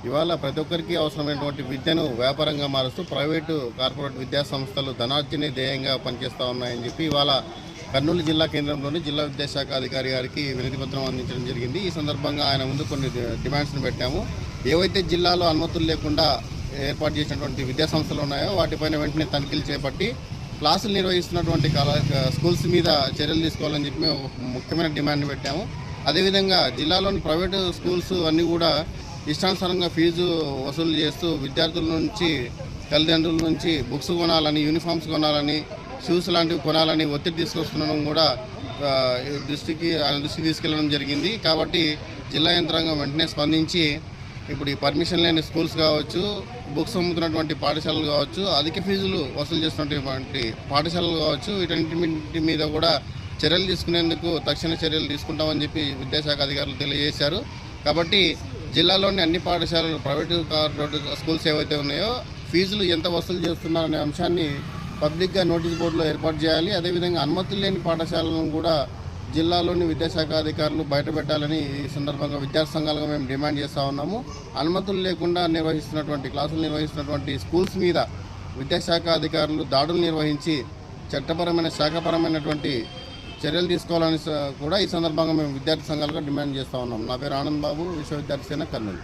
ఇవాళ ప్రతి ఒక్కరికి అవసరమైనటువంటి విద్యను వ్యాపారంగా మారుస్తూ ప్రైవేటు కార్పొరేట్ విద్యా సంస్థలు ధనార్జనే ధ్యేయంగా పనిచేస్తూ ఉన్నాయని చెప్పి ఇవాళ కర్నూలు జిల్లా కేంద్రంలోని జిల్లా విద్యాశాఖ అధికారి గారికి వినతిపత్రం అందించడం జరిగింది. ఈ సందర్భంగా ఆయన ముందు కొన్ని డిమాండ్స్ని పెట్టాము. ఏవైతే జిల్లాలో అనుమతులు లేకుండా ఏర్పాటు చేసినటువంటి విద్యా సంస్థలు ఉన్నాయో వాటిపైన వెంటనే తనిఖీలు చేపట్టి క్లాసులు నిర్వహిస్తున్నటువంటి స్కూల్స్ మీద చర్యలు తీసుకోవాలని చెప్పి మేము ముఖ్యమైన డిమాండ్ని పెట్టాము. అదేవిధంగా జిల్లాలోని ప్రైవేటు స్కూల్స్ అన్నీ కూడా ఇష్టానుసారంగా ఫీజు వసూలు చేస్తూ విద్యార్థుల నుంచి తల్లిదండ్రుల నుంచి బుక్స్ కొనాలని, యూనిఫామ్స్ కొనాలని, షూస్ లాంటివి కొనాలని ఒత్తిడి తీసుకొస్తుండడం కూడా దృష్టికి తీసుకెళ్లడం జరిగింది. కాబట్టి జిల్లా యంత్రాంగం వెంటనే స్పందించి ఇప్పుడు ఈ పర్మిషన్ లేని స్కూల్స్ కావచ్చు, బుక్స్ అమ్ముతున్నటువంటి పాఠశాలలు కావచ్చు, అధిక ఫీజులు వసూలు చేస్తున్నటువంటి పాఠశాలలు కావచ్చు, వీటన్నిటి మీద కూడా చర్యలు తీసుకునేందుకు తక్షణ చర్యలు తీసుకుంటామని చెప్పి విద్యాశాఖ అధికారులు తెలియజేశారు. కాబట్టి జిల్లాలోని అన్ని పాఠశాలలు ప్రైవేటు కార్పొరేట్ స్కూల్స్ ఏవైతే ఉన్నాయో ఫీజులు ఎంత వసూలు చేస్తున్నారనే అంశాన్ని పబ్లిక్గా నోటీస్ బోర్డులో ఏర్పాటు చేయాలి. అదేవిధంగా అనుమతులు లేని పాఠశాలను కూడా జిల్లాలోని విద్యాశాఖ అధికారులు బయటపెట్టాలని ఈ సందర్భంగా విద్యార్థి సంఘాలుగా మేము డిమాండ్ చేస్తూ ఉన్నాము. అనుమతులు లేకుండా క్లాసులు నిర్వహిస్తున్నటువంటి స్కూల్స్ మీద విద్యాశాఖ అధికారులు దాడులు నిర్వహించి చట్టపరమైన శాఖపరమైనటువంటి చర్యలు తీసుకోవాలని కూడా ఈ సందర్భంగా మేము విద్యార్థి సంఘాలుగా డిమాండ్ చేస్తూ ఉన్నాం. నా పేరు ఆనంద్ బాబు, విశ్వ విద్యార్థి సేన, కర్నూలు.